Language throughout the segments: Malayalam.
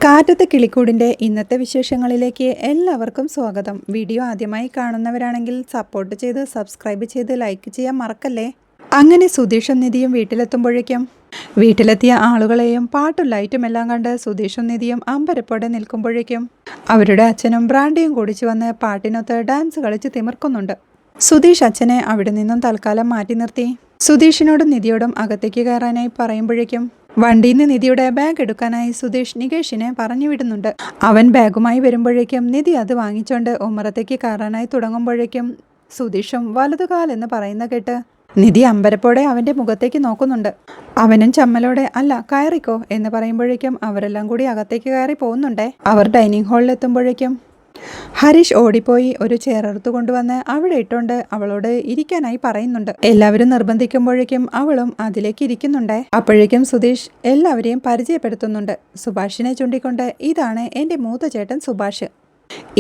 കാറ്റത്തെ കിളിക്കൂടിൻ്റെ ഇന്നത്തെ വിശേഷങ്ങളിലേക്ക് എല്ലാവർക്കും സ്വാഗതം. വീഡിയോ ആദ്യമായി കാണുന്നവരാണെങ്കിൽ സപ്പോർട്ട് ചെയ്ത് സബ്സ്ക്രൈബ് ചെയ്ത് ലൈക്ക് ചെയ്യാൻ മറക്കല്ലേ. അങ്ങനെ സുധീഷും നിധിയും വീട്ടിലെത്തിയ ആളുകളെയും പാട്ടും ലൈറ്റും എല്ലാം കണ്ട് സുധീഷും നിധിയും അമ്പരപ്പോടെ നിൽക്കുമ്പോഴേക്കും അവരുടെ അച്ഛനും ബ്രാൻഡിയും കുടിച്ചു വന്ന് പാട്ടിനൊത്ത് ഡാൻസ് കളിച്ച് തിമിർക്കുന്നുണ്ട്. സുധീഷ് അച്ഛനെ അവിടെ നിന്നും തൽക്കാലം മാറ്റി നിർത്തി സുധീഷിനോടും നിധിയോടും അകത്തേക്ക് കയറാനായി പറയുമ്പോഴേക്കും വണ്ടിയിൽ നിന്ന് നിധിയുടെ ബാഗ് എടുക്കാനായി സുധീഷ് നികേഷിനെ പറഞ്ഞു വിടുന്നുണ്ട്. അവൻ ബാഗുമായി വരുമ്പോഴേക്കും നിധി അത് വാങ്ങിച്ചുകൊണ്ട് ഉമ്മറത്തേക്ക് കയറാനായി തുടങ്ങുമ്പോഴേക്കും സുധീഷും വലതുകാലെന്ന് പറയുന്ന കേട്ട് നിധി അമ്പരപ്പോടെ അവൻ്റെ മുഖത്തേക്ക് നോക്കുന്നുണ്ട്. അവനും ചമ്മലോടെ അല്ല കയറിക്കോ എന്ന് പറയുമ്പോഴേക്കും അവരെല്ലാം കൂടി അകത്തേക്ക് കയറി പോകുന്നുണ്ടേ. അവർ ഡൈനിങ് ഹാളിലെത്തുമ്പോഴേക്കും ഹരീഷ് ഓടിപ്പോയി ഒരു ചെയറെടുത്തു കൊണ്ടുവന്ന് അവിടെ ഇട്ടുകൊണ്ട് അവളോട് ഇരിക്കാനായി പറയുന്നുണ്ട്. എല്ലാവരും നിർബന്ധിക്കുമ്പോഴേക്കും അവളും അതിലേക്ക് ഇരിക്കുന്നുണ്ടേ. അപ്പോഴേക്കും സുധീഷ് എല്ലാവരെയും പരിചയപ്പെടുത്തുന്നുണ്ട്. സുഭാഷിനെ ചൂണ്ടിക്കൊണ്ട് ഇതാണ് എൻ്റെ മൂത്ത ചേട്ടൻ സുഭാഷ്,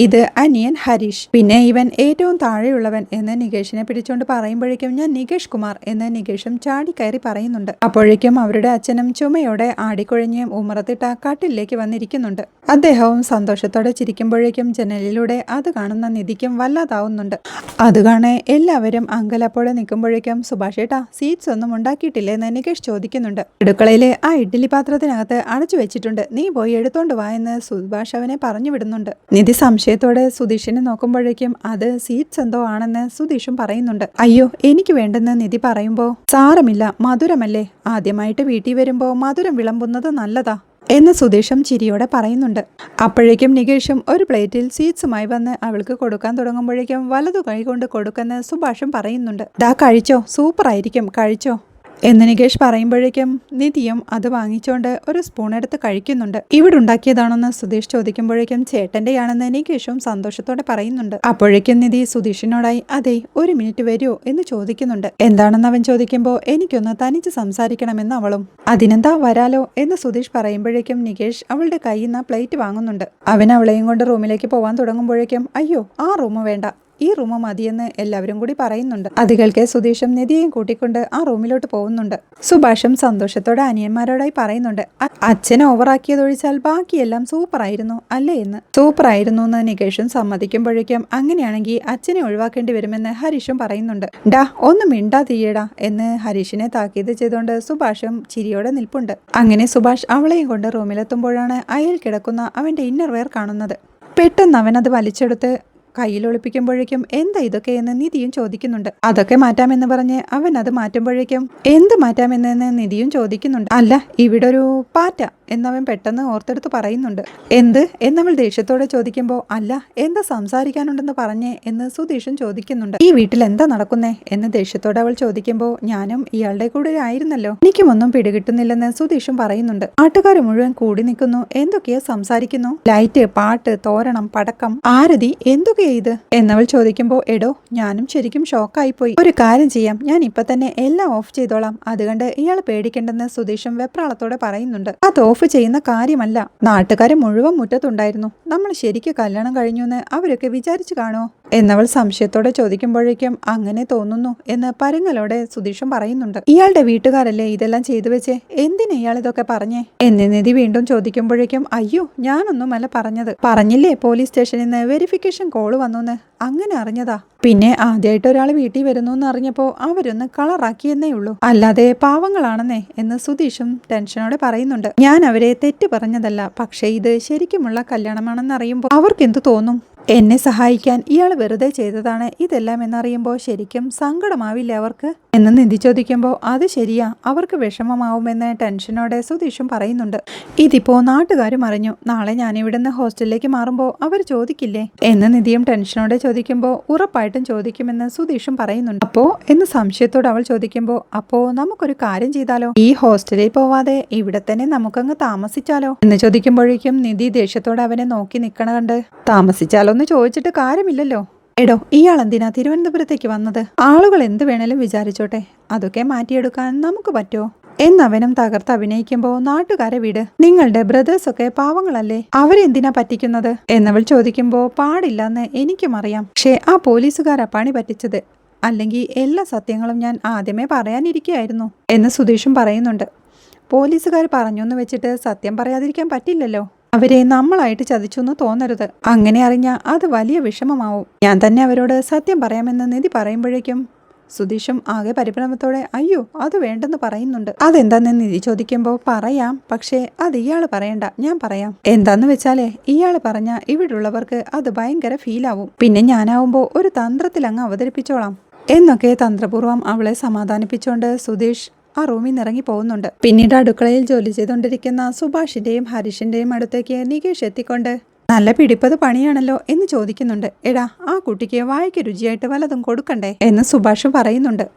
ഇത് അനിയൻ ഹരീഷ്, പിന്നെ ഇവൻ ഏറ്റവും താഴെയുള്ളവൻ എന്ന് നികേഷിനെ പിടിച്ചുകൊണ്ട് പറയുമ്പോഴേക്കും ഞാൻ നികേഷ് കുമാർ എന്ന് നികേഷും ചാടിക്കയറി പറയുന്നുണ്ട്. അപ്പോഴേക്കും അവരുടെ അച്ഛനും ചുമയോടെ ആടിക്കൊഴിഞ്ഞ് ഉമ്മറത്തിട്ട കട്ടിലേക്ക് വന്നിരിക്കുന്നുണ്ട്. അദ്ദേഹവും സന്തോഷത്തോടെ ചിരിക്കുമ്പോഴേക്കും ജനലിലൂടെ അത് കാണുന്ന നിധിക്കും വല്ലാതാവുന്നുണ്ട്. അത് കാണേ എല്ലാവരും അങ്കലപ്പോടെ നിൽക്കുമ്പോഴേക്കും സുഭാഷേട്ടാ സീറ്റ്സ് ഒന്നും ഉണ്ടാക്കിയിട്ടില്ലേ എന്ന് നികേഷ് ചോദിക്കുന്നുണ്ട്. അടുക്കളയിലെ ആ ഇഡ്ഡലി പാത്രത്തിനകത്ത് അടച്ചു വെച്ചിട്ടുണ്ട്, നീ പോയി എടുത്തോണ്ട് വാ എന്ന് സുഭാഷ് അവനെ പറഞ്ഞു വിടുന്നുണ്ട്. നിധി സംശയത്തോടെ സുധീഷിനെ നോക്കുമ്പോഴേക്കും അത് സീറ്റ്സ് എന്തോ ആണെന്ന് സുധീഷും പറയുന്നുണ്ട്. അയ്യോ എനിക്ക് വേണ്ടെന്ന് നിധി പറയുമ്പോ സാരമില്ല മധുരമല്ലേ, ആദ്യമായിട്ട് വീട്ടിൽ വരുമ്പോ മധുരം വിളമ്പുന്നത് നല്ലതാ എന്ന് സുധീഷും ചിരിയോടെ പറയുന്നുണ്ട്. അപ്പോഴേക്കും നികേഷും ഒരു പ്ലേറ്റിൽ സ്വീറ്റ്സുമായി വന്ന് അവൾക്ക് കൊടുക്കാൻ തുടങ്ങുമ്പോഴേക്കും വലതു കൈ കൊണ്ട് കൊടുക്കുന്ന സുഭാഷും പറയുന്നുണ്ട്. ദാ കഴിച്ചോ, സൂപ്പറായിരിക്കും, കഴിച്ചോ എന്ന് നികേഷ് പറയുമ്പോഴേക്കും നിധിയും അത് വാങ്ങിച്ചുകൊണ്ട് ഒരു സ്പൂൺ എടുത്ത് കഴിക്കുന്നുണ്ട്. ഇവിടെ ഉണ്ടാക്കിയതാണെന്ന് സുധീഷ് ചോദിക്കുമ്പോഴേക്കും ചേട്ടൻ്റെയാണെന്ന് നികേഷും സന്തോഷത്തോടെ പറയുന്നുണ്ട്. അപ്പോഴേക്കും നിധി സുധീഷിനോടായി അതെ ഒരു മിനിറ്റ് വരുമോ എന്ന് ചോദിക്കുന്നുണ്ട്. എന്താണെന്ന് അവൻ ചോദിക്കുമ്പോൾ എനിക്കൊന്ന് തനിച്ച് സംസാരിക്കണമെന്ന് അവളും. അതിനെന്താ വരാലോ എന്ന് സുധീഷ് പറയുമ്പോഴേക്കും നികേഷ് അവളുടെ കയ്യിൽ നിന്ന് പ്ലേറ്റ് വാങ്ങുന്നുണ്ട്. അവൻ അവളെയും കൊണ്ട് റൂമിലേക്ക് പോകാൻ തുടങ്ങുമ്പോഴേക്കും അയ്യോ ആ റൂം വേണ്ട, ഈ റൂം മതിയെന്ന് എല്ലാവരും കൂടി പറയുന്നുണ്ട്. അത് കേൾക്കെ സുധീഷും നിധിയെയും കൂട്ടിക്കൊണ്ട് ആ റൂമിലോട്ട് പോകുന്നുണ്ട്. സുഭാഷും സന്തോഷത്തോടെ അനിയന്മാരോടായി പറയുന്നുണ്ട് അച്ഛനെ ഓവറാക്കിയതൊഴിച്ചാൽ ബാക്കിയെല്ലാം സൂപ്പറായിരുന്നു അല്ലേ എന്ന്. സൂപ്പറായിരുന്നു എന്ന് നികേഷും സമ്മതിക്കുമ്പോഴേക്കും അങ്ങനെയാണെങ്കിൽ അച്ഛനെ ഒഴിവാക്കേണ്ടി വരുമെന്ന് ഹരീഷും പറയുന്നുണ്ട്. ഡാ ഒന്നും മിണ്ടാതിരിയടാ എന്ന് ഹരീഷിനെ താക്കീത് ചെയ്തുകൊണ്ട് സുഭാഷും ചിരിയോടെ നിൽപ്പുണ്ട്. അങ്ങനെ സുഭാഷ് അവളെയും കൊണ്ട് റൂമിലെത്തുമ്പോഴാണ് അയൽ കിടക്കുന്ന അവൻ്റെ ഇന്നർവെയർ കാണുന്നത്. പെട്ടെന്ന് അവൻ അത് വലിച്ചെടുത്ത് കയ്യിൽ ഒളിപ്പിക്കുമ്പോഴേക്കും എന്താ ഇതൊക്കെ എന്ന് നിധിയും ചോദിക്കുന്നുണ്ട്. അതൊക്കെ മാറ്റാമെന്ന് പറഞ്ഞ് അവൻ അത് മാറ്റുമ്പോഴേക്കും എന്ത് മാറ്റാമെന്ന് നിധിയും ചോദിക്കുന്നുണ്ട്. അല്ല ഇവിടെ ഒരു പാറ്റ എന്നവൻ പെട്ടെന്ന് ഓർത്തെടുത്ത് പറയുന്നുണ്ട്. എന്ത് എന്നവൾ ദേഷ്യത്തോടെ ചോദിക്കുമ്പോൾ അല്ല എന്താ സംസാരിക്കാനുണ്ടെന്ന് പറഞ്ഞേ എന്ന് സുധീഷും ചോദിക്കുന്നുണ്ട്. ഈ വീട്ടിൽ എന്താ നടക്കുന്നേ എന്ന് ദേഷ്യത്തോടെ അവൾ ചോദിക്കുമ്പോൾ ഞാനും ഇയാളുടെ കൂടെ ആയിരുന്നല്ലോ, എനിക്കുമൊന്നും പിടികിട്ടുന്നില്ലെന്ന് സുധീഷും പറയുന്നുണ്ട്. ആട്ടുകാർ മുഴുവൻ കൂടി നിൽക്കുന്നു, എന്തൊക്കെയോ സംസാരിക്കുന്നു, ലൈറ്റ്, പാട്ട്, തോരണം, പടക്കം, ആരതി, എന്തൊക്കെ ഇത് എന്നവൾ ചോദിക്കുമ്പോൾ എടോ ഞാനും ശരിക്കും ഷോക്കായിപ്പോയി. ഒരു കാര്യം ചെയ്യാം, ഞാൻ ഇപ്പൊ തന്നെ എല്ലാം ഓഫ് ചെയ്തോളാം, അതുകൊണ്ട് ഇയാൾ പേടിക്കേണ്ടെന്ന് സുധീഷും വെപ്രാളത്തോടെ പറയുന്നുണ്ട്. അത് ഓഫ് ചെയ്യുന്ന കാര്യമല്ല, നാട്ടുകാരെ മുഴുവൻ മുറ്റത്തുണ്ടായിരുന്നു, നമ്മൾ ശരിക്കും കല്യാണം കഴിഞ്ഞു എന്ന് അവരൊക്കെ വിചാരിച്ചു കാണുമോ എന്നവൾ സംശയത്തോടെ ചോദിക്കുമ്പോഴേക്കും അങ്ങനെ തോന്നുന്നു എന്ന് പരുങ്ങലോടെ സുധീഷും പറയുന്നുണ്ട്. ഇയാളുടെ വീട്ടുകാരല്ലേ ഇതെല്ലാം ചെയ്തു വെച്ചേ, എന്തിനാ ഇയാൾ ഇതൊക്കെ പറഞ്ഞേ എന്ന് നിധി വീണ്ടും ചോദിക്കുമ്പോഴേക്കും അയ്യോ ഞാനൊന്നുമല്ല പറഞ്ഞത്, പറഞ്ഞില്ലേ പോലീസ് സ്റ്റേഷനിൽ നിന്ന് വെരിഫിക്കേഷൻ കോൾ വന്നു, അങ്ങനെ അറിഞ്ഞതാ. പിന്നെ ആദ്യമായിട്ട് ഒരാൾ വീട്ടിൽ വരുന്നു എന്ന് അറിഞ്ഞപ്പോൾ അവരൊന്ന് കളറാക്കിയെന്നേ ഉള്ളൂ, അല്ലാതെ പാവങ്ങളാണെന്നേ എന്ന് സുധീഷും ടെൻഷനോടെ പറയുന്നുണ്ട്. ഞാൻ അവരെ തെറ്റ് പറഞ്ഞതല്ല, പക്ഷേ ഇത് ശരിക്കുമുള്ള കല്യാണമാണെന്ന് അറിയുമ്പോൾ അവർക്കെന്ത് തോന്നും, എന്നെ സഹായിക്കാൻ ഇയാൾ വെറുതെ ചെയ്തതാണ് ഇതെല്ലാം എന്നറിയുമ്പോൾ ശരിക്കും സങ്കടമാവില്ലേ അവർക്ക് എന്ന് നിധി ചോദിക്കുമ്പോൾ അത് ശരിയാ, അവർക്ക് വിഷമമാവുമെന്ന് ടെൻഷനോടെ സുധീഷും പറയുന്നുണ്ട്. ഇതിപ്പോ നാട്ടുകാരും അറിഞ്ഞു, നാളെ ഞാനിവിടുന്ന് ഹോസ്റ്റലിലേക്ക് മാറുമ്പോൾ അവർ ചോദിക്കില്ലേ എന്ന് നിധിയും ടെൻഷനോടെ ചോദിക്കുമ്പോൾ ഉറപ്പായിട്ടും ചോദിക്കുമെന്ന് സുധീഷും പറയുന്നുണ്ട്. അപ്പോ എന്ന് സംശയത്തോടെ അവൾ ചോദിക്കുമ്പോൾ അപ്പോ നമുക്കൊരു കാര്യം ചെയ്താലോ, ഈ ഹോസ്റ്റലിൽ പോവാതെ ഇവിടെ തന്നെ നമുക്കങ്ങ് താമസിച്ചാലോ എന്ന് ചോദിക്കുമ്പോഴേക്കും നിധി ദേഷ്യത്തോടെ അവനെ നോക്കി നിൽക്കണ കണ്ട് താമസിച്ചാലോ ഒന്ന് ചോദിച്ചിട്ട് കാര്യമില്ലല്ലോ, എടോ ഇയാൾ എന്തിനാ തിരുവനന്തപുരത്തേക്ക് വന്നത്, ആളുകൾ എന്ത് വേണേലും വിചാരിച്ചോട്ടെ, അതൊക്കെ മാറ്റിയെടുക്കാൻ നമുക്ക് പറ്റുമോ എന്നവനും തകർത്ത് അഭിനയിക്കുമ്പോൾ നാട്ടുകാരെ വിട്, നിങ്ങളുടെ ബ്രദേഴ്സൊക്കെ പാവങ്ങളല്ലേ, അവരെന്തിനാ പറ്റിക്കുന്നത് എന്നവൾ ചോദിക്കുമ്പോൾ പാടില്ലെന്ന് എനിക്കും അറിയാം, പക്ഷേ ആ പോലീസുകാരാ പണി പറ്റിച്ചത്, അല്ലെങ്കിൽ എല്ലാ സത്യങ്ങളും ഞാൻ ആദ്യമേ പറയാനിരിക്കുകയായിരുന്നു എന്ന് സുധീഷും പറയുന്നുണ്ട്. പോലീസുകാർ പറഞ്ഞൊന്ന് വെച്ചിട്ട് സത്യം പറയാതിരിക്കാൻ പറ്റില്ലല്ലോ അവരെ നമ്മളായിട്ട് ചതിച്ചു എന്ന് തോന്നരുത്. അങ്ങനെ അറിഞ്ഞാൽ അത് വലിയ വിഷമമാവും. ഞാൻ തന്നെ അവരോട് സത്യം പറയാമെന്ന് നിധി പറയുമ്പോഴേക്കും സുധീഷും ആകെ പരിഭ്രമത്തോടെ അയ്യോ അത് വേണ്ടെന്ന് പറയുന്നുണ്ട്. അതെന്താന്ന് നിധി ചോദിക്കുമ്പോൾ പറയാം, പക്ഷേ അത് ഇയാൾ പറയണ്ട, ഞാൻ പറയാം. എന്താന്ന് വെച്ചാലേ ഇയാൾ പറഞ്ഞാൽ ഇവിടുള്ളവർക്ക് അത് ഭയങ്കര ഫീലാവും. പിന്നെ ഞാനാവുമ്പോൾ ഒരു തന്ത്രത്തിൽ അങ്ങ് അവതരിപ്പിച്ചോളാം എന്നൊക്കെ തന്ത്രപൂർവ്വം അവളെ സമാധാനിപ്പിച്ചുകൊണ്ട് സുധീഷ് ആ റൂമിൽ നിന്ന് ഇറങ്ങി പോകുന്നുണ്ട്. പിന്നീട് അടുക്കളയിൽ ജോലി ചെയ്തുകൊണ്ടിരിക്കുന്ന സുഭാഷിന്റെയും ഹരീഷിന്റെയും അടുത്തേക്ക് നികേഷ് എത്തിക്കൊണ്ട് നല്ല പിടിപ്പത് പണിയാണല്ലോ എന്ന് ചോദിക്കുന്നുണ്ട്. എടാ ആ കുട്ടിക്ക് വായിക്ക് രുചിയായിട്ട് വല്ലതും കൊടുക്കണ്ടേ എന്ന് സുഭാഷ് പറയുന്നുണ്ട്.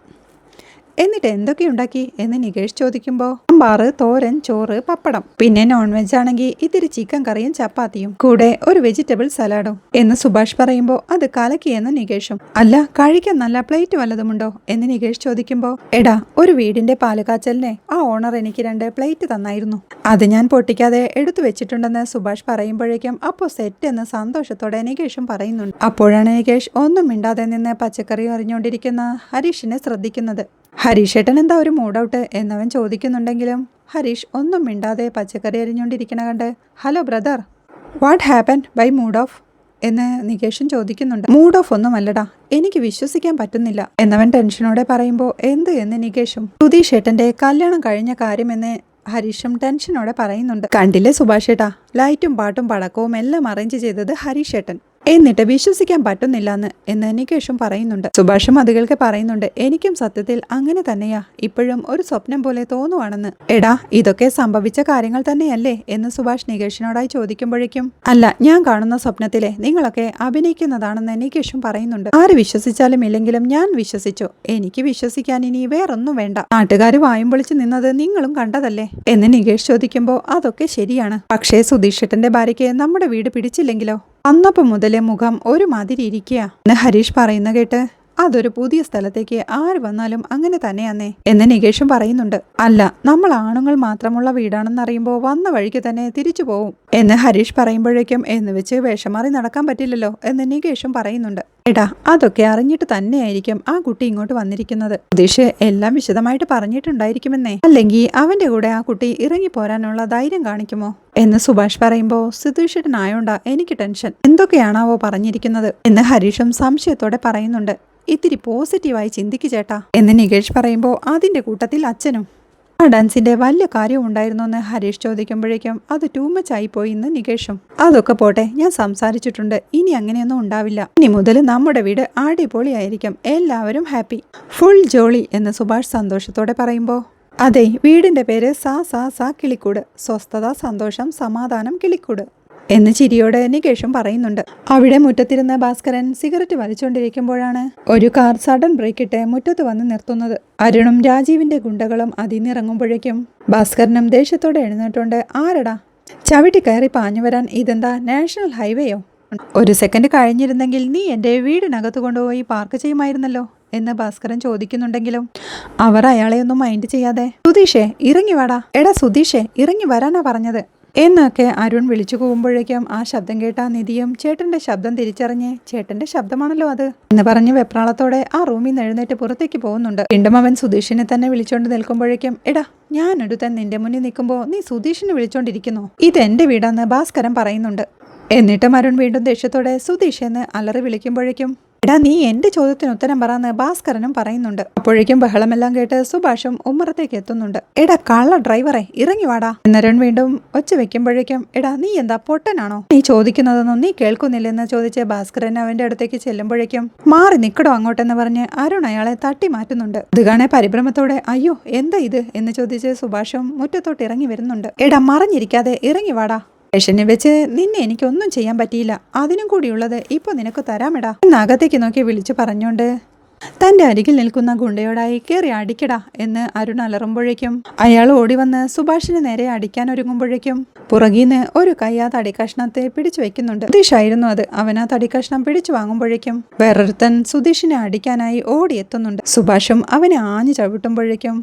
എന്നിട്ട് എന്തൊക്കെ ഉണ്ടാക്കി എന്ന് നികേഷ് ചോദിക്കുമ്പോൾ സാമ്പാർ, തോരൻ, ചോറ്, പപ്പടം, പിന്നെ നോൺ വെജ് ആണെങ്കിൽ ഇത്തിരി ചിക്കൻ കറിയും ചപ്പാത്തിയും കൂടെ ഒരു വെജിറ്റബിൾ സലാഡും എന്ന് സുഭാഷ് പറയുമ്പോൾ അത് കലക്കിയെന്ന് നികേഷും. അല്ല കഴിക്കാൻ നല്ല പ്ലേറ്റ് വല്ലതുമുണ്ടോ എന്ന് നികേഷ് ചോദിക്കുമ്പോൾ എടാ ഒരു വീടിന്റെ പാലുകാച്ചലിനെ ആ ഓണർ എനിക്ക് 2 പ്ലേറ്റ് തന്നായിരുന്നു, അത് ഞാൻ പൊട്ടിക്കാതെ എടുത്തു വെച്ചിട്ടുണ്ടെന്ന് സുഭാഷ് പറയുമ്പോഴേക്കും അപ്പോൾ സെറ്റ് എന്ന് സന്തോഷത്തോടെ നികേഷും പറയുന്നുണ്ട്. അപ്പോഴാണ് നികേഷ് ഒന്നും മിണ്ടാതെ നിന്ന് പച്ചക്കറി അറിഞ്ഞുകൊണ്ടിരിക്കുന്ന ഹരീഷിനെ ശ്രദ്ധിക്കുന്നത്. ഹരീഷേട്ടൻ എന്താ ഒരു മൂഡ് ഔട്ട് എന്നവൻ ചോദിക്കുന്നുണ്ടെങ്കിലും ഹരീഷ് ഒന്നും മിണ്ടാതെ പച്ചക്കറി അരിഞ്ഞുകൊണ്ടിരിക്കണ കണ്ട് hello brother, what happen by mood off എന്ന് നികേഷും ചോദിക്കുന്നുണ്ട്. മൂഡ് ഓഫ് ഒന്നും അല്ലടാ, എനിക്ക് വിശ്വസിക്കാൻ പറ്റുന്നില്ല എന്നവൻ ടെൻഷനോടെ പറയുമ്പോൾ എന്ത് എന്ന് നികേഷും. സുധീഷേട്ടന്റെ കല്യാണം കഴിഞ്ഞ കാര്യമെന്ന് ഹരീഷും ടെൻഷനോടെ പറയുന്നുണ്ട്. കണ്ടില്ലേ സുഭാഷേട്ടാ, ലൈറ്റും പാട്ടും പടക്കവും എല്ലാം അറേഞ്ച് ചെയ്തത് ഹരീഷേട്ടൻ, എന്നിട്ട് വിശ്വസിക്കാൻ പറ്റുന്നില്ലെന്ന് എന്ന് നികേഷും പറയുന്നുണ്ട്. സുഭാഷും അതുകൾക്ക് പറയുന്നുണ്ട് എനിക്കും സത്യത്തിൽ അങ്ങനെ തന്നെയാ, ഇപ്പോഴും ഒരു സ്വപ്നം പോലെ തോന്നുവാണെന്ന്. എടാ ഇതൊക്കെ സംഭവിച്ച കാര്യങ്ങൾ തന്നെയല്ലേ എന്ന് സുഭാഷ് നികേഷിനോടായി ചോദിക്കുമ്പോഴേക്കും അല്ല, ഞാൻ കാണുന്ന സ്വപ്നത്തിലെ നിങ്ങളൊക്കെ അഭിനയിക്കുന്നതാണെന്ന് നികേഷും പറയുന്നുണ്ട്. ആര് വിശ്വസിച്ചാലും ഇല്ലെങ്കിലും ഞാൻ വിശ്വസിച്ചു, എനിക്ക് വിശ്വസിക്കാൻ ഇനി വേറൊന്നും വേണ്ട. നാട്ടുകാർ വായും പൊളിച്ച് നിന്നത് നിങ്ങളും കണ്ടതല്ലേ എന്ന് നികേഷ് ചോദിക്കുമ്പോൾ അതൊക്കെ ശരിയാണ്, പക്ഷേ സുധീഷേട്ടന്റെ ഭാര്യയ്ക്ക് നമ്മുടെ വീട് പിടിച്ചില്ലെങ്കിലോ? അന്നപ്പം മുതലേ മുഖം ഒരു മാതിരി ഇരിക്കുക എന്ന് ഹരീഷ് പറയുന്ന കേട്ട് അതൊരു പുതിയ സ്ഥലത്തേക്ക് ആര് വന്നാലും അങ്ങനെ തന്നെയാന്നേ എന്ന് നികേഷും പറയുന്നുണ്ട്. അല്ല, നമ്മൾ ആണുങ്ങൾ മാത്രമുള്ള വീടാണെന്നറിയുമ്പോൾ വന്ന വഴിക്ക് തന്നെ തിരിച്ചു പോവും എന്ന് ഹരീഷ് പറയുമ്പോഴേക്കും എന്ന് വെച്ച് വേഷമാറി നടക്കാൻ പറ്റില്ലല്ലോ എന്ന് നികേഷും പറയുന്നുണ്ട്. എടാ അതൊക്കെ അറിഞ്ഞിട്ട് തന്നെയായിരിക്കും ആ കുട്ടി ഇങ്ങോട്ട് വന്നിരിക്കുന്നത്. സുധീഷ് എല്ലാം വിശദമായിട്ട് പറഞ്ഞിട്ടുണ്ടായിരിക്കുമെന്നേ, അല്ലെങ്കിൽ അവന്റെ കൂടെ ആ കുട്ടി ഇറങ്ങി പോരാനുള്ള ധൈര്യം കാണിക്കുമോ എന്ന് സുഭാഷ് പറയുമ്പോൾ സുധീഷേട്ടനായോണ്ടാ എനിക്ക് ടെൻഷൻ, എന്തൊക്കെയാണാവോ പറഞ്ഞിരിക്കുന്നത് എന്ന് ഹരീഷും സംശയത്തോടെ പറയുന്നുണ്ട്. ഇത്തിരി പോസിറ്റീവായി ചിന്തിക്കു ചേട്ടാ എന്ന് നികേഷ് പറയുമ്പോൾ അതിന്റെ കൂട്ടത്തിൽ അച്ഛനും ആ ഡാൻസിന്റെ വലിയ കാര്യം ഉണ്ടായിരുന്നു എന്ന് ഹരീഷ് ചോദിക്കുമ്പോഴേക്കും അത് ടൂ മച്ച് ആയിപ്പോയി എന്ന് നികേഷും. അതൊക്കെ പോട്ടെ, ഞാൻ സംസാരിച്ചിട്ടുണ്ട്, ഇനി അങ്ങനെയൊന്നും ഉണ്ടാവില്ല. ഇനി മുതൽ നമ്മുടെ വീട് അടിപൊളിയായിരിക്കും, എല്ലാവരും ഹാപ്പി, ഫുൾ ജോളി എന്ന് സുഭാഷ് സന്തോഷത്തോടെ പറയുമ്പോൾ അതെ, വീടിന്റെ പേര് സാ സാ സാ കിളിക്കൂട്, സ്വസ്ഥത, സന്തോഷം, സമാധാനം, കിളിക്കൂട് എന്ന് ചിരിയോടെ നികേഷും പറയുന്നുണ്ട്. അവിടെ മുറ്റത്തിരുന്ന ഭാസ്കരൻ സിഗരറ്റ് വലിച്ചുകൊണ്ടിരിക്കുമ്പോഴാണ് ഒരു കാർ സഡൻ ബ്രേക്ക് ഇട്ട് മുറ്റത്ത് വന്ന് നിർത്തുന്നത്. അരുണും രാജീവിന്റെ ഗുണ്ടകളും അതിന്നിറങ്ങുമ്പോഴേക്കും ഭാസ്കരനും ദേഷ്യത്തോടെ എഴുന്നേറ്റുകൊണ്ട് ആരടാ ചവിട്ടി കയറി പാഞ്ഞു വരാൻ, ഇതെന്താ നാഷണൽ ഹൈവേയോ? ഒരു സെക്കൻഡ് കഴിഞ്ഞിരുന്നെങ്കിൽ നീ എൻ്റെ വീടിനകത്ത് കൊണ്ടുപോയി പാർക്ക് ചെയ്യുമായിരുന്നല്ലോ എന്ന് ഭാസ്കരൻ ചോദിക്കുന്നുണ്ടെങ്കിലും അവർ അയാളെ ഒന്നും മൈൻഡ് ചെയ്യാതെ സുധീഷേ ഇറങ്ങി വാടാ, എടാ സുധീഷേ ഇറങ്ങി വരാനാ പറഞ്ഞത് എന്നൊക്കെ അരുൺ വിളിച്ചു പോകുമ്പോഴേക്കും ആ ശബ്ദം കേട്ട നിധിയും ചേട്ടന്റെ ശബ്ദം തിരിച്ചറിഞ്ഞ് ചേട്ടന്റെ ശബ്ദമാണല്ലോ അത് എന്ന് പറഞ്ഞ് വെപ്രാളത്തോടെ ആ റൂമിൽ നിന്ന് എഴുന്നേറ്റ് പുറത്തേക്ക് പോകുന്നുണ്ട്. വീണ്ടും അവൻ സുധീഷിനെ തന്നെ വിളിച്ചോണ്ട് നിൽക്കുമ്പോഴേക്കും എടാ ഞാനൊരുത്തൻ നിന്റെ മുന്നിൽ നിൽക്കുമ്പോൾ നീ സുധീഷിനെ വിളിച്ചോണ്ടിരിക്കുന്നു, ഇതെന്റെ വീടാന്ന് ഭാസ്കരൻ പറയുന്നുണ്ട്. എന്നിട്ടും അരുൺ വീണ്ടും ദേഷ്യത്തോടെ സുധീഷ് എന്ന് അലറി വിളിക്കുമ്പോഴേക്കും എടാ നീ എന്റെ ചോദ്യത്തിന് ഉത്തരം പറയാന്ന് ഭാസ്കരനും പറയുന്നുണ്ട്. അപ്പോഴേക്കും ബഹളമെല്ലാം കേട്ട് സുഭാഷും ഉമ്മറത്തേക്ക് എത്തുന്നുണ്ട്. എടാ കള്ള ഡ്രൈവറെ ഇറങ്ങി വാടാ എന്നരുൺ വീണ്ടും ഒച്ച വെക്കുമ്പോഴേക്കും എടാ നീ എന്താ പൊട്ടനാണോ, നീ ചോദിക്കുന്നതൊന്നും നീ കേൾക്കുന്നില്ലെന്ന് ചോദിച്ച് ഭാസ്കരൻ അവന്റെ അടുത്തേക്ക് ചെല്ലുമ്പോഴേക്കും മാറി നിക്കടോ അങ്ങോട്ടെന്ന് പറഞ്ഞ് അരുൺ അയാളെ തട്ടി മാറ്റുന്നുണ്ട്. ഇത് കാണെ പരിഭ്രമത്തോടെ അയ്യോ എന്താ ഇത് എന്ന് ചോദിച്ച് സുഭാഷും മുറ്റത്തോട്ട് ഇറങ്ങി വരുന്നുണ്ട്. എടാ മറിഞ്ഞിരിക്കാതെ ഇറങ്ങി വാടാ, സ്റ്റേഷനെ വെച്ച് നിന്നെ എനിക്കൊന്നും ചെയ്യാൻ പറ്റിയില്ല, അതിനും കൂടിയുള്ളത് ഇപ്പൊ നിനക്ക് തരാമെടാ എന്ന് അകത്തേക്ക് നോക്കി വിളിച്ചു പറഞ്ഞോണ്ട് തന്റെ അരികിൽ നിൽക്കുന്ന ഗുണ്ടയോടായി കേറി അടിക്കടാ എന്ന് അരുൺ അലറുമ്പോഴേക്കും അയാൾ ഓടി വന്ന് സുഭാഷിന് നേരെ അടിക്കാൻ ഒരുങ്ങുമ്പോഴേക്കും പുറകീന്ന് ഒരു കൈ ആ തടിക്കഷ്ണത്തെ പിടിച്ചു വെക്കുന്നുണ്ട്. സുധീഷായിരുന്നു അത്. അവൻ ആ തടിക്കഷ്ണം പിടിച്ചു വാങ്ങുമ്പോഴേക്കും വേറൊരുത്തൻ സുധീഷിനെ അടിക്കാനായി ഓടിയെത്തുന്നുണ്ട്. സുഭാഷും അവനെ ആഞ്ഞു ചവിട്ടുമ്പോഴേക്കും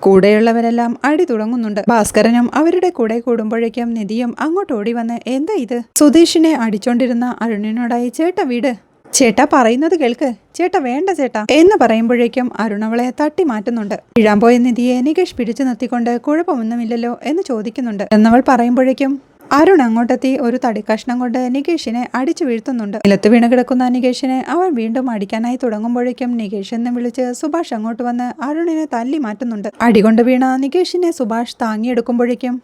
കൂടെയുള്ളവരെല്ലാം അടി തുടങ്ങുന്നുണ്ട്. ഭാസ്കരനും അവരുടെ കൂടെ കൂടുമ്പോഴേക്കും നിധിയും അങ്ങോട്ട് ഓടി വന്ന് എന്താ ഇത് സുധീഷിനെ അടിച്ചോണ്ടിരുന്ന അരുണിനോടായി ചേട്ടാ വീട്, ചേട്ടാ പറയുന്നത് കേൾക്ക്, ചേട്ടാ വേണ്ട ചേട്ടാ എന്ന് പറയുമ്പോഴേക്കും അരുണവളെ തട്ടി മാറ്റുന്നുണ്ട്. വീഴാൻ പോയ നിധിയെ നികേഷ് പിടിച്ചു നിർത്തിക്കൊണ്ട് കുഴപ്പമൊന്നുമില്ലല്ലോ എന്ന് ചോദിക്കുന്നുണ്ട്. എന്നവൾ പറയുമ്പോഴേക്കും അരുൺ അങ്ങോട്ടെത്തി ഒരു തടിക്കഷ്ണം കൊണ്ട് നികേഷിനെ അടിച്ചു വീഴ്ത്തുന്നുണ്ട്. നിലത്ത് വീണ് കിടക്കുന്ന നികേഷിനെ അവൻ വീണ്ടും അടിക്കാനായി തുടങ്ങുമ്പോഴേക്കും നികേഷ് എന്ന് വിളിച്ച് സുഭാഷ് അങ്ങോട്ട് വന്ന് അരുണിനെ തല്ലി മാറ്റുന്നുണ്ട്. അടികൊണ്ട് വീണ നികേഷിനെ സുഭാഷ് താങ്ങിയെടുക്കുമ്പോഴേക്കും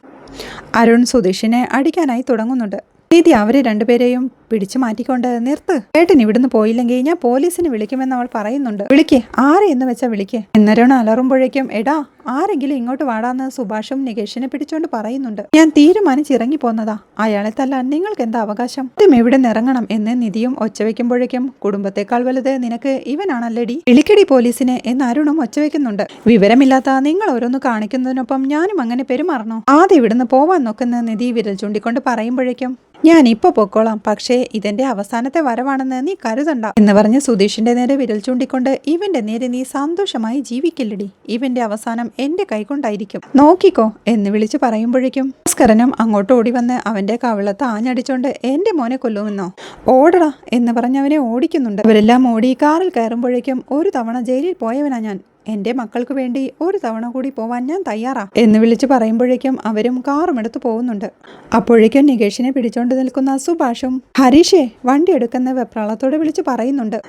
അരുൺ സുധീഷിനെ അടിക്കാനായി തുടങ്ങുന്നുണ്ട്. നിധി അവരെ രണ്ടുപേരെയും പിടിച്ചു മാറ്റിക്കൊണ്ട് നിർത്ത്, ഏട്ടൻ ഇവിടുന്ന് പോയില്ലെങ്കിൽ ഞാൻ പോലീസിനെ വിളിക്കുമെന്ന് അവൾ പറയുന്നുണ്ട്. വിളിക്കേ, ആരെ എന്ന് വെച്ചാൽ വിളിക്കേ എന്നൊരാണ് അലറുമ്പോഴേക്കും എടാ ആരെങ്കിലും ഇങ്ങോട്ട് വാടാന്ന് സുഭാഷും നികേഷിനെ പിടിച്ചോണ്ട് പറയുന്നുണ്ട്. ഞാൻ തീരുമാനിച്ചിറങ്ങി പോന്നതാ, അയാളെ തല്ലാൻ നിങ്ങൾക്ക് എന്താ അവകാശം? ഇതും എവിടെ നിറങ്ങണം എന്ന് നിധിയും ഒച്ചവെക്കുമ്പോഴേക്കും കുടുംബത്തെക്കാൾ വലുത് നിനക്ക് ഇവനാണല്ലേടി, വിളിക്കടി പോലീസിനെ എന്ന് അരുണും ഒച്ചവെക്കുന്നുണ്ട്. വിവരമില്ലാത്ത നിങ്ങൾ ഓരോന്ന് കാണിക്കുന്നതിനൊപ്പം ഞാനും അങ്ങനെ പെരുമാറണോ? ആദ്യം ഇവിടുന്ന് പോവാൻ നോക്കുന്ന നിധി വിരൽ ചൂണ്ടിക്കൊണ്ട് പറയുമ്പോഴേക്കും ഞാൻ ഇപ്പൊ പൊക്കോളാം, പക്ഷേ ഇതെന്റെ അവസാനത്തെ വരവാണെന്ന് നീ കരുതണ്ട എന്ന് പറഞ്ഞ് സുധീഷിന്റെ നേരെ വിരൽ ചൂണ്ടിക്കൊണ്ട് ഇവന്റെ നേരെ നീ സന്തോഷമായി ജീവിക്കില്ലടി, ഇവന്റെ അവസാനം എന്റെ കൈകൊണ്ടായിരിക്കും, നോക്കിക്കോ എന്ന് വിളിച്ചു പറയുമ്പോഴേക്കും ഭാസ്കരനും അങ്ങോട്ട് ഓടി വന്ന് അവന്റെ കവിളത്ത് ആഞ്ഞടിച്ചോണ്ട് എന്റെ മോനെ കൊല്ലുമെന്നോ, ഓടടാ എന്ന് പറഞ്ഞ് അവനെ ഓടിക്കുന്നുണ്ട്. അവരെല്ലാം ഓടി കാറിൽ കയറുമ്പോഴേക്കും ഒരു തവണ ജയിലിൽ പോയവനാ ഞാൻ, എന്റെ മക്കൾക്ക് വേണ്ടി ഒരു തവണ കൂടി പോവാൻ ഞാൻ തയ്യാറാ എന്ന് വിളിച്ചു പറയുമ്പോഴേക്കും അവരും കാറും എടുത്തു പോകുന്നുണ്ട്. അപ്പോഴേക്കും നികേഷിനെ പിടിച്ചോണ്ട് നിൽക്കുന്ന സുഭാഷും ഹരീഷേ വണ്ടി എടുക്കുന്ന വെപ്രാളത്തോടെ വിളിച്ചു പറയുന്നുണ്ട്.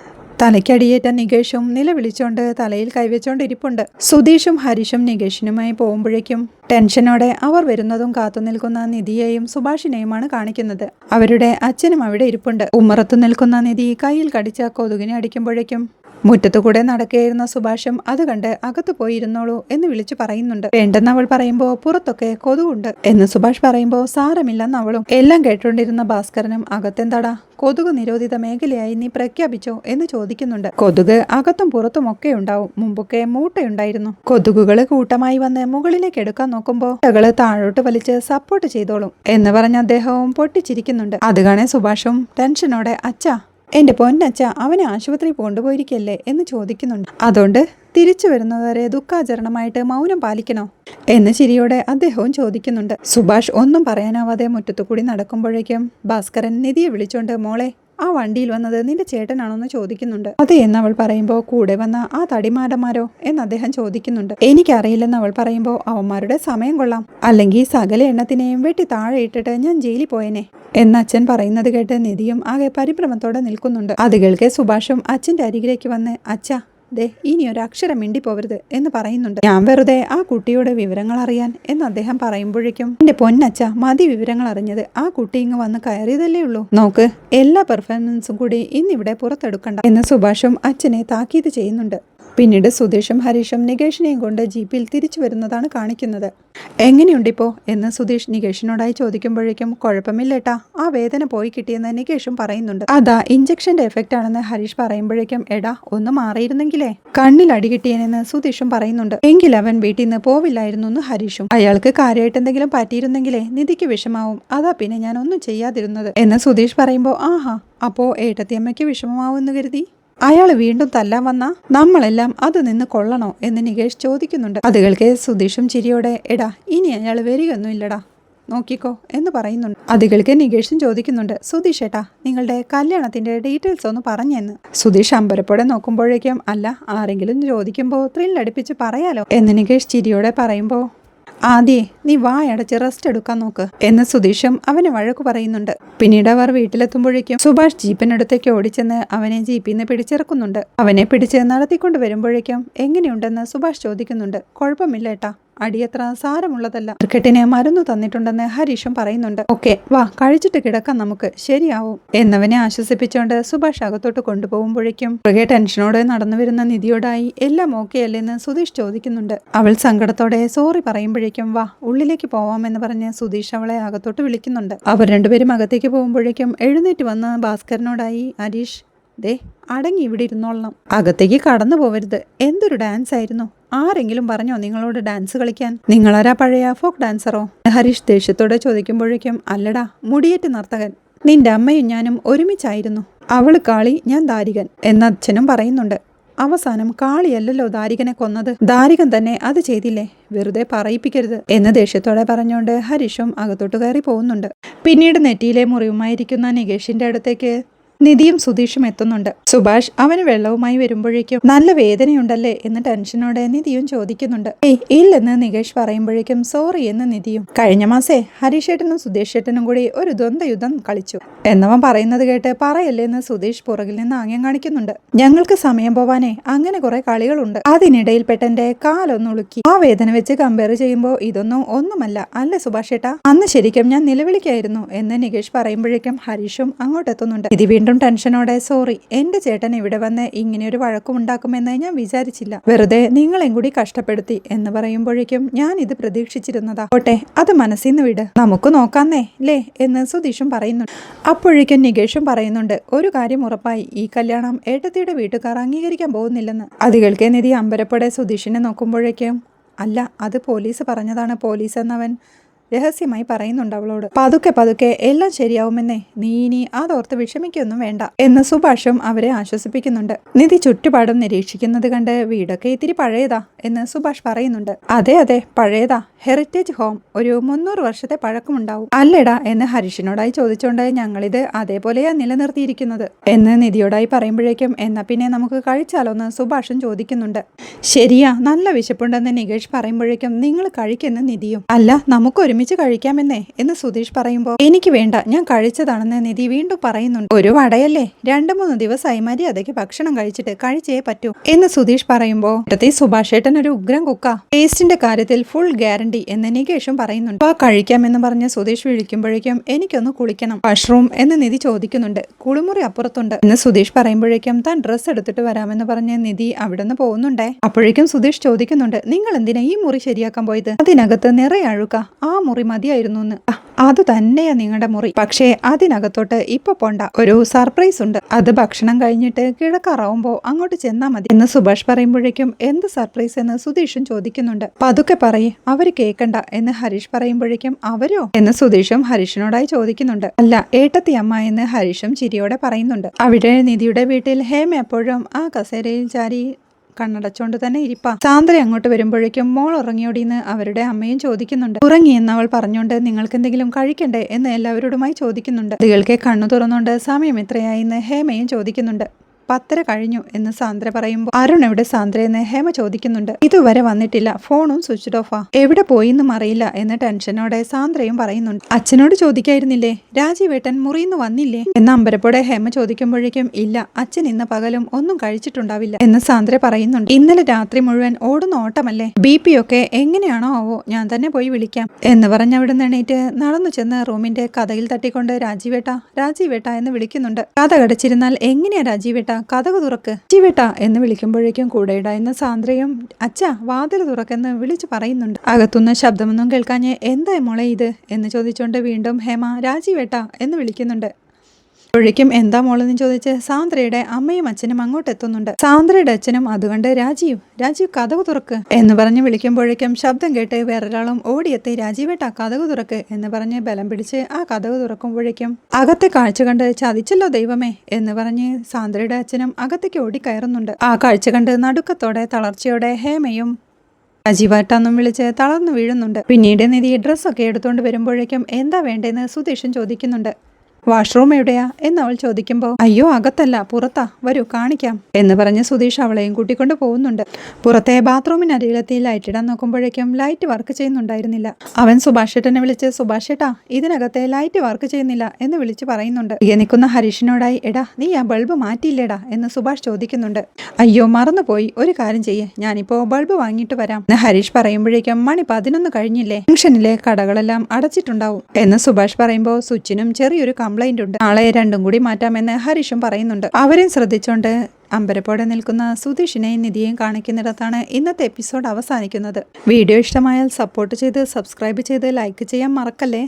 തലയ്ക്കടിയേറ്റ നികേഷും നിലവിളിച്ചോണ്ട് തലയിൽ കൈവച്ചോണ്ട് ഇരിപ്പുണ്ട്. സുധീഷും ഹരീഷും നികേഷിനുമായി പോകുമ്പോഴേക്കും ടെൻഷനോടെ അവർ വരുന്നതും കാത്തു നിൽക്കുന്ന നിധിയെയും സുഭാഷിനെയുമാണ് കാണിക്കുന്നത്. അവരുടെ അച്ഛനും അവിടെ ഇരിപ്പുണ്ട്. ഉമ്മറത്തു നിൽക്കുന്ന നിധി കയ്യിൽ കടിച്ച കൊതുകിനെ അടിക്കുമ്പോഴേക്കും മുറ്റത്തുകൂടെ നടക്കുകയായിരുന്ന സുഭാഷും അത് കണ്ട് അകത്ത് പോയിരുന്നോളൂ എന്ന് വിളിച്ചു പറയുന്നുണ്ട്. വേണ്ടെന്ന് അവൾ പറയുമ്പോൾ പുറത്തൊക്കെ കൊതുകുണ്ട് എന്ന് സുഭാഷ് പറയുമ്പോൾ സാരമില്ലെന്ന് അവളും. എല്ലാം കേട്ടോണ്ടിരുന്ന ഭാസ്കരനും അകത്തെന്താടാ കൊതുക് നിരോധിത മേഖലയായി നീ പ്രഖ്യാപിച്ചോ എന്ന് ചോദിക്കുന്നുണ്ട്. കൊതുക് അകത്തും പുറത്തും ഒക്കെ ഉണ്ടാവും, മുമ്പൊക്കെ മൂട്ടയുണ്ടായിരുന്നു, കൊതുകുകള് കൂട്ടമായി വന്ന് മുകളിലേക്ക് എടുക്കാൻ നോക്കുമ്പോൾ കള് താഴോട്ട് വലിച്ച് സപ്പോർട്ട് ചെയ്തോളും എന്ന് പറഞ്ഞ അദ്ദേഹവും പൊട്ടിച്ചിരിക്കുന്നുണ്ട്. അത് കാണേ സുഭാഷും ടെൻഷനോടെ അച്ഛാ എന്റെ പൊന്നച്ഛ അവനെ ആശുപത്രി കൊണ്ടുപോയിരിക്കല്ലേ എന്ന് ചോദിക്കുന്നുണ്ട്. അതുകൊണ്ട് തിരിച്ചു വരുന്നവരെ ദുഃഖാചരണമായിട്ട് മൗനം പാലിക്കണോ എന്ന് ചിരിയോടെ അദ്ദേഹവും ചോദിക്കുന്നുണ്ട്. സുഭാഷ് ഒന്നും പറയാനാവാതെ മുറ്റത്തുകൂടി നടക്കുമ്പോഴേക്കും ഭാസ്കരൻ നിധിയെ വിളിച്ചോണ്ട് മോളെ ആ വണ്ടിയിൽ വന്നത് നിന്റെ ചേട്ടനാണോന്ന് ചോദിക്കുന്നുണ്ട്. അതെ എന്ന് അവൾ പറയുമ്പോൾ കൂടെ വന്ന ആ തടിമാടന്മാരോ എന്ന് അദ്ദേഹം ചോദിക്കുന്നുണ്ട്. എനിക്കറിയില്ലെന്ന് അവൾ പറയുമ്പോൾ അവന്മാരുടെ സമയം കൊള്ളാം, അല്ലെങ്കിൽ സകല എണ്ണത്തിനെയും വെട്ടി താഴെ ഇട്ടിട്ട് ഞാൻ ജയിലിൽ പോയനെ എന്ന് അച്ഛൻ പറയുന്നത് കേട്ട് നിധിയും ആകെ പരിഭ്രമത്തോടെ നിൽക്കുന്നുണ്ട്. അത് കേൾക്കെ സുഭാഷും അച്ഛന്റെ അരികിലേക്ക് വന്ന് അച്ഛാ ദേ ഇനി ഒരു അക്ഷരം മിണ്ടി പോവരുത് എന്ന് പറയുന്നുണ്ട്. ഞാൻ വെറുതെ ആ കുട്ടിയുടെ വിവരങ്ങൾ അറിയാൻ എന്ന് അദ്ദേഹം പറയുമ്പോഴേക്കും എന്റെ പൊന്നച്ഛ മതി വിവരങ്ങൾ അറിഞ്ഞത്, ആ കുട്ടി ഇങ്ങ് വന്ന് കയറിയതല്ലേ ഉള്ളൂ, നോക്ക് എല്ലാ പെർഫോമൻസും കൂടി ഇന്നിവിടെ പുറത്തെടുക്കണ്ട എന്ന് സുഭാഷും അച്ഛനെ താക്കീത് ചെയ്യുന്നുണ്ട്. പിന്നീട് സുധീഷും ഹരീഷും നികേഷിനെയും കൊണ്ട് ജീപ്പിൽ തിരിച്ചു വരുന്നതാണ് കാണിക്കുന്നത്. എങ്ങനെയുണ്ടിപ്പോ എന്ന് സുധീഷ് നികേഷിനോടായി ചോദിക്കുമ്പോഴേക്കും കുഴപ്പമില്ലേട്ടാ, ആ വേദന പോയി കിട്ടിയെന്ന് നികേഷും പറയുന്നുണ്ട്. അതാ ഇഞ്ചക്ഷന്റെ എഫക്റ്റ് ആണെന്ന് ഹരീഷ് പറയുമ്പോഴേക്കും എടാ ഒന്ന് മാറിയിരുന്നെങ്കിലേ കണ്ണിൽ അടി കിട്ടിയെന്ന് സുധീഷും പറയുന്നുണ്ട്. എങ്കിൽ അവൻ വീട്ടിൽ നിന്ന് പോവില്ലായിരുന്നു എന്ന് ഹരീഷും. അയാൾക്ക് കാര്യമായിട്ട് എന്തെങ്കിലും പറ്റിയിരുന്നെങ്കിലേ നിധിക്ക് വിഷമാവും, അതാ പിന്നെ ഞാൻ ഒന്നും ചെയ്യാതിരുന്നത് എന്ന് സുധീഷ് പറയുമ്പോൾ ആഹാ അപ്പോ ഏട്ടത്തിയമ്മയ്ക്ക് വിഷമമാവെന്ന് കരുതി അയാൾ വീണ്ടും തല്ലാൻ വന്ന നമ്മളെല്ലാം അത് നിന്ന് കൊള്ളണോ എന്ന് നികേഷ് ചോദിക്കുന്നുണ്ട്. അത് കേൾക്കെ സുധീഷും ചിരിയോടെ എടാ ഇനി അയാൾ വരികയൊന്നുമില്ലടാ നോക്കിക്കോ എന്ന് പറയുന്നുണ്ട്. അത് കേൾക്കെ നികേഷും ചോദിക്കുന്നുണ്ട് സുധീഷ് ഏട്ടാ നിങ്ങളുടെ കല്യാണത്തിന്റെ ഡീറ്റെയിൽസ് ഒന്ന് പറഞ്ഞെന്ന്. സുധീഷ് അമ്പരപ്പോടെ നോക്കുമ്പോഴേക്കും അല്ല ആരെങ്കിലും ചോദിക്കുമ്പോൾ ത്രില്ലടിപ്പിച്ച് പറയാലോ എന്ന് നികേഷ് ചിരിയോടെ പറയുമ്പോൾ ആദ്യേ നീ വായടച്ച് റെസ്റ്റ് എടുക്കാൻ നോക്ക് എന്ന് സുധീഷും അവനെ വഴക്കു പറയുന്നുണ്ട്. പിന്നീട് അവർ വീട്ടിലെത്തുമ്പോഴേക്കും സുഭാഷ് ജീപ്പിനടുത്തേക്ക് ഓടിച്ചെന്ന് അവനെ ജീപ്പിൽ നിന്ന് പിടിച്ചിറക്കുന്നുണ്ട്. അവനെ പിടിച്ച് നടത്തിക്കൊണ്ട് വരുമ്പോഴേക്കും എങ്ങനെയുണ്ടെന്ന് സുഭാഷ് ചോദിക്കുന്നുണ്ട്. കുഴപ്പമില്ല ഏട്ടാ, അടിയത്ര സാരമുള്ളതല്ല, ക്രിക്കറ്റിന് മരുന്ന് തന്നിട്ടുണ്ടെന്ന് ഹരീഷും പറയുന്നുണ്ട്. ഓക്കെ വാ കഴിച്ചിട്ട് കിടക്കാം നമുക്ക്, ശരിയാവും എന്നവനെ ആശ്വസിപ്പിച്ചുകൊണ്ട് സുഭാഷ് അകത്തോട്ട് കൊണ്ടുപോകുമ്പോഴേക്കും പുറകെ ടെൻഷനോടെ നടന്നു വരുന്ന നിധിയോടായി എല്ലാം ഓക്കെ അല്ലെന്ന് സുധീഷ് ചോദിക്കുന്നുണ്ട്. അവൾ സങ്കടത്തോടെ സോറി പറയുമ്പോഴേക്കും വാ ഉള്ളിലേക്ക് പോവാമെന്ന് പറഞ്ഞ് സുധീഷ് അവളെ അകത്തോട്ട് വിളിക്കുന്നുണ്ട്. അവർ രണ്ടുപേരും അകത്തേക്ക് പോകുമ്പോഴേക്കും എഴുന്നേറ്റ് വന്ന ഭാസ്കരനോടായി ഹരീഷ് ദേ അടങ്ങി ഇവിടെ ഇരുന്നോളണം, അകത്തേക്ക് കടന്നു പോവരുത്, എന്തൊരു ഡാൻസ് ആയിരുന്നു, ആരെങ്കിലും പറഞ്ഞോ നിങ്ങളോട് ഡാൻസ് കളിക്കാൻ, നിങ്ങളാരാ പഴയ ഫോക്ക് ഡാൻസറോ ഹരീഷ് ദേഷ്യത്തോടെ ചോദിക്കുമ്പോഴേക്കും അല്ലടാ മുടിയേറ്റ് നർത്തകൻ, നിന്റെ അമ്മയും ഞാനും ഒരുമിച്ചായിരുന്നു, അവള് കാളി ഞാൻ ദാരികൻ എന്ന് അച്ഛനും പറയുന്നുണ്ട്. അവസാനം കാളിയല്ലല്ലോ ദാരികനെ കൊന്നത്, ദാരികൻ തന്നെ അത് ചെയ്തില്ലേ, വെറുതെ പറയിപ്പിക്കരുത് എന്ന് ദേഷ്യത്തോടെ പറഞ്ഞുകൊണ്ട് ഹരീഷും അകത്തോട്ട് കയറി പോകുന്നുണ്ട്. പിന്നീട് നെറ്റിയിലെ മുറിവുമായിരിക്കുന്ന നികേഷിന്റെ അടുത്തേക്ക് നിധിയും സുധീഷും എത്തുന്നുണ്ട്. സുഭാഷ് അവന് വെള്ളവുമായി വരുമ്പോഴേക്കും നല്ല വേദനയുണ്ടല്ലേ എന്ന് ടെൻഷനോടെ നിധിയും ചോദിക്കുന്നുണ്ട്. ഇല്ലെന്ന് നികേഷ് പറയുമ്പോഴേക്കും സോറി എന്ന് നിധിയും. കഴിഞ്ഞ മാസേ ഹരീഷേട്ടനും സുധീഷ് ഏട്ടനും കൂടി ഒരു ദ്വന്ദ്വയുദ്ധം കളിച്ചു എന്നവൻ പറയുന്നത് കേട്ട് പറയല്ലേ എന്ന് സുധീഷ് പുറകിൽ നിന്ന് ആംഗ്യം കാണിക്കുന്നുണ്ട്. ഞങ്ങൾക്ക് സമയം പോവാനേ അങ്ങനെ കുറെ കളികളുണ്ട്. അതിനിടയിൽ പെട്ടെന്റെ കാലൊന്നുളുക്കി. ആ വേദന വെച്ച് കമ്പയർ ചെയ്യുമ്പോൾ ഇതൊന്നും ഒന്നുമല്ല അല്ലേ സുഭാഷ് ഏട്ടാ? അന്ന് ശരിക്കും ഞാൻ നിലവിളിക്കായിരുന്നു എന്ന് നികേഷ് പറയുമ്പോഴേക്കും ഹരീഷും അങ്ങോട്ടെത്തുന്നുണ്ട്. ഇത് വീണ്ടും ടെൻഷനോടെ സോറി, എന്റെ ചേട്ടൻ ഇവിടെ വന്ന് ഇങ്ങനെ ഒരു വഴക്കും ഉണ്ടാക്കുമെന്ന് ഞാൻ വിചാരിച്ചില്ല. വെറുതെ നിങ്ങളെയും കൂടി കഷ്ടപ്പെടുത്തി എന്ന് പറയുമ്പോഴേക്കും ഞാൻ ഇത് പ്രതീക്ഷിച്ചിരുന്നതാ. ഓട്ടെ, അത് മനസ്സിന്ന് വിട്, നമുക്ക് നോക്കാന്നേ ലേ എന്ന് സുധീഷും പറയുന്നുണ്ട്. അപ്പോഴേക്കും നികേഷും പറയുന്നുണ്ട്, ഒരു കാര്യം ഉറപ്പായി, ഈ കല്യാണം ഏട്ടത്തിയുടെ വീട്ടുകാർ അംഗീകരിക്കാൻ പോകുന്നില്ലെന്ന്. അത് കേൾക്കെ നിധി അമ്പരപ്പോടെ സുധീഷിനെ നോക്കുമ്പോഴേക്കും അല്ല, അത് പോലീസ് പറഞ്ഞതാണ്. പോലീസ് എന്നവൻ രഹസ്യമായി പറയുന്നുണ്ട് അവളോട്. പതുക്കെ പതുക്കെ എല്ലാം ശരിയാവുമെന്നേ, നീ ഇനി അതോർത്ത് വിഷമിക്കൊന്നും വേണ്ട എന്ന് സുഭാഷും അവരെ ആശ്വസിപ്പിക്കുന്നുണ്ട്. നിധി ചുറ്റുപാടും നിരീക്ഷിക്കുന്നത് കണ്ട് വീടൊക്കെ ഇത്തിരി പഴയതാ എന്ന് സുഭാഷ് പറയുന്നുണ്ട്. അതെ അതെ പഴയതാ, ഹെറിറ്റേജ് ഹോം, ഒരു 300 വർഷത്തെ പഴക്കമുണ്ടാവും. അല്ലടാ എന്ന് ഹരീഷിനോടായി ചോദിച്ചുകൊണ്ട് ഞങ്ങളിത് അതേപോലെയാ നിലനിർത്തിയിരിക്കുന്നത് എന്ന് നിധിയോടായി പറയുമ്പോഴേക്കും എന്നാ പിന്നെ നമുക്ക് കഴിച്ചാലോന്ന് സുഭാഷും ചോദിക്കുന്നുണ്ട്. ശരിയാ, നല്ല വിശപ്പുണ്ടെന്ന് നികേഷ് പറയുമ്പോഴേക്കും നിങ്ങൾ കഴിക്കുന്ന നിധിയും. അല്ല, നമുക്ക് ഒരുമിച്ച് കഴിക്കാമെന്നേ എന്ന് സുധീഷ് പറയുമ്പോൾ എനിക്ക് വേണ്ട, ഞാൻ കഴിച്ചതാണെന്ന് നിധി വീണ്ടും പറയുന്നുണ്ട്. ഒരു വടയല്ലേ, 2-3 ദിവസമായി മര്യാദയ്ക്ക് ഭക്ഷണം കഴിച്ചേ പറ്റൂ എന്ന് സുധീഷ് പറയുമ്പോൾ സുഭാഷ് ഏട്ടൻ ഒരു ഉഗ്രം കുക്ക, ടേസ്റ്റിന്റെ കാര്യത്തിൽ ഫുൾ ഗ്യാരണ്ടി എന്ന് നികേഷും പറയുന്നുണ്ട്. ആ കഴിക്കാമെന്ന് പറഞ്ഞ് സുധീഷ് വിളിക്കുമ്പോഴേക്കും എനിക്കൊന്ന് കുളിക്കണം, വാഷ്റൂം എന്ന് നിധി ചോദിക്കുന്നുണ്ട്. കുളിമുറി അപ്പുറത്തുണ്ട് എന്ന് സുധീഷ് പറയുമ്പോഴേക്കും താൻ ഡ്രസ്സ് എടുത്തിട്ട് വരാമെന്ന് പറഞ്ഞ് നിധി അവിടെ നിന്ന് പോകുന്നുണ്ടേ. അപ്പോഴേക്കും സുധീഷ് ചോദിക്കുന്നുണ്ട്, നിങ്ങൾ എന്തിനാ ഈ മുറി ശരിയാക്കാൻ പോയത്? അതിനകത്ത് നിറയെ അഴുക്ക, ആ മുറി മതിയായിരുന്നു എന്ന്. അത് തന്നെയാ നിങ്ങളുടെ മുറി, പക്ഷേ അതിനകത്തോട്ട് ഇപ്പൊ പോണ്ട, ഒരു സർപ്രൈസ് ഉണ്ട്, അത് ഭക്ഷണം കഴിഞ്ഞിട്ട് കിഴക്കാറാവുമ്പോ അങ്ങോട്ട് ചെന്നാ മതി എന്ന് സുഭാഷ് പറയുമ്പോഴേക്കും എന്ത് സർപ്രൈസ് എന്ന് സുധീഷും ചോദിക്കുന്നുണ്ട്. പതുക്കെ പറയേ, അവര് കേൾക്കണ്ട എന്ന് ഹരീഷ് പറയുമ്പോഴേക്കും അവരോ എന്ന് സുധീഷും ഹരീഷിനോടായി ചോദിക്കുന്നുണ്ട്. അല്ല, ഏട്ടത്തി അമ്മ എന്ന് ഹരീഷും ചിരിയോടെ പറയുന്നുണ്ട്. അവിടെ നിധിയുടെ വീട്ടിൽ ഹേമ എപ്പോഴും ആ കസേരയിൽ ചാരി കണ്ണടച്ചോണ്ട് തന്നെ ഇരിപ്പാ. സാന്ദ്ര അങ്ങോട്ട് വരുമ്പോഴേക്കും മോൾ ഉറങ്ങിയോടിന്ന് അവരുടെ അമ്മയും ചോദിക്കുന്നുണ്ട്. ഉറങ്ങിയെന്ന് അവൾ പറഞ്ഞോണ്ട് നിങ്ങൾക്ക് എന്തെങ്കിലും കഴിക്കണ്ടേ എന്ന് എല്ലാവരോടുമായി ചോദിക്കുന്നുണ്ട്. കുട്ടികൾക്ക് കണ്ണു തുറന്നുകൊണ്ട് സമയം എത്രയായിന്ന് ഹേമയും ചോദിക്കുന്നുണ്ട്. 10:30 കഴിഞ്ഞു എന്ന് സാന്ദ്ര പറയുമ്പോൾ അരുൺ എവിടെ സാന്ദ്ര എന്ന് ഹേമ ചോദിക്കുന്നുണ്ട്. ഇതുവരെ വന്നിട്ടില്ല, ഫോണും സ്വിച്ച് ഓഫാ, എവിടെ പോയിന്നും അറിയില്ല എന്ന് ടെൻഷനോടെ സാന്ദ്രയും പറയുന്നുണ്ട്. അച്ഛനോട് ചോദിക്കായിരുന്നില്ലേ, രാജീവേട്ടൻ മുറിയിന്ന് വന്നില്ലേ എന്ന് അമ്പരപ്പോടെ ഹേമ ചോദിക്കുമ്പോഴേക്കും ഇല്ല, അച്ഛൻ ഇന്ന് പകലും ഒന്നും കഴിച്ചിട്ടുണ്ടാവില്ല എന്ന് സാന്ദ്ര പറയുന്നുണ്ട്. ഇന്നലെ രാത്രി മുഴുവൻ ഓടുന്ന ഓട്ടമല്ലേ, BP ഒക്കെ എങ്ങനെയാണോ ആവോ, ഞാൻ തന്നെ പോയി വിളിക്കാം എന്ന് പറഞ്ഞ് അവിടെ നിന്ന് എണീറ്റ് നടന്നു ചെന്ന് റൂമിന്റെ കഥയിൽ തട്ടിക്കൊണ്ട് രാജീവേട്ട എന്ന് വിളിക്കുന്നുണ്ട്. കഥ കടച്ചിരുന്നാൽ എങ്ങനെയാ രാജീവേട്ട, കഥകു തുറക്ക് ജീവേട്ട എന്ന് വിളിക്കുമ്പോഴേക്കും കൂടെയിടാവുന്ന സാന്ദ്രയും അച്ഛാ വാതിൽ തുറക്കെന്ന് വിളിച്ചു പറയുന്നുണ്ട്. അകത്തുനിന്ന് ശബ്ദമൊന്നും കേൾക്കാഞ്ഞ് എന്താ മോളെ ഇത് എന്ന് ചോദിച്ചുകൊണ്ട് വീണ്ടും ഹേമ രാജീവേട്ട എന്ന് വിളിക്കുന്നുണ്ട്. അപ്പോഴേക്കും എന്താ മോളെന്ന് ചോദിച്ച് സാന്ദ്രയുടെ അമ്മയും അച്ഛനും അങ്ങോട്ട് എത്തുന്നുണ്ട്. സാന്ദ്രയുടെ അച്ഛനും അതുകൊണ്ട് രാജീവ് കഥകു തുറക്ക് എന്ന് പറഞ്ഞ് വിളിക്കുമ്പോഴേക്കും ശബ്ദം കേട്ട് വേറൊരാളും ഓടിയെത്തി രാജീവേട്ട കഥകു തുറക്ക് എന്ന് പറഞ്ഞ് ബലം പിടിച്ച് ആ കഥകു തുറക്കുമ്പോഴേക്കും അകത്തെ കാഴ്ച കണ്ട് ചതിച്ചല്ലോ ദൈവമേ എന്ന് പറഞ്ഞ് സാന്ദ്രയുടെ അച്ഛനും അകത്തേക്ക് ഓടിക്കയറുന്നുണ്ട്. ആ കാഴ്ച കണ്ട് നടുക്കത്തോടെ തളർച്ചയോടെ ഹേമയും രാജീവേട്ടാന്നും വിളിച്ച് തളർന്നു വീഴുന്നുണ്ട്. പിന്നീട് നിധി ഡ്രസ്സൊക്കെ എടുത്തുകൊണ്ട് വരുമ്പോഴേക്കും എന്താ വേണ്ടതെന്ന് സുധീഷും ചോദിക്കുന്നുണ്ട്. വാഷ്റൂം എവിടെയാ എന്ന് അവൾ ചോദിക്കുമ്പോൾ അയ്യോ അകത്തല്ല പുറത്താ, വരൂ കാണിക്കാം എന്ന് പറഞ്ഞ് സുധീഷ് അവളെയും കൂട്ടിക്കൊണ്ട് പോകുന്നുണ്ട്. പുറത്തെ ബാത്റൂമിനരികിലെത്തി ലൈറ്റ് ഇടാൻ നോക്കുമ്പോഴേക്കും ലൈറ്റ് വർക്ക് ചെയ്യുന്നുണ്ടായിരുന്നില്ല. അവൻ സുഭാഷേട്ടനെ വിളിച്ച് സുഭാഷേട്ടാ ഇതിനകത്തെ ലൈറ്റ് വർക്ക് ചെയ്യുന്നില്ല എന്ന് വിളിച്ച് പറയുന്നുണ്ട്. നിൽക്കുന്ന ഹരീഷിനോടായി എടാ നീ ആ ബൾബ് മാറ്റിയില്ലേടാ എന്ന് സുഭാഷ് ചോദിക്കുന്നുണ്ട്. അയ്യോ മറന്നുപോയി, ഒരു കാര്യം ചെയ്യേ, ഞാനിപ്പോ ബൾബ് വാങ്ങിയിട്ട് വരാം എന്ന് ഹരീഷ് പറയുമ്പോഴേക്കും മണി 11 കഴിഞ്ഞില്ലേ, ജംഗ്ഷനിലെ കടകളെല്ലാം അടച്ചിട്ടുണ്ടാവും എന്ന് സുഭാഷ് പറയുമ്പോൾ സ്വിച്ചിനും ചെറിയൊരു കംപ്ലൈന്റ് ഉണ്ട്, നാളെ രണ്ടും കൂടി മാറ്റാമെന്ന് ഹരീഷും പറയുന്നുണ്ട്. അവരെയും ശ്രദ്ധിച്ചോണ്ട് അമ്പരപ്പോടെ നിൽക്കുന്ന സുധീഷിനെയും നിധിയെയും കാണിക്കുന്നിടത്താണ് ഇന്നത്തെ എപ്പിസോഡ് അവസാനിക്കുന്നത്. വീഡിയോ ഇഷ്ടമായാൽ സപ്പോർട്ട് ചെയ്ത് സബ്സ്ക്രൈബ് ചെയ്ത് ലൈക്ക് ചെയ്യാൻ മറക്കല്ലേ.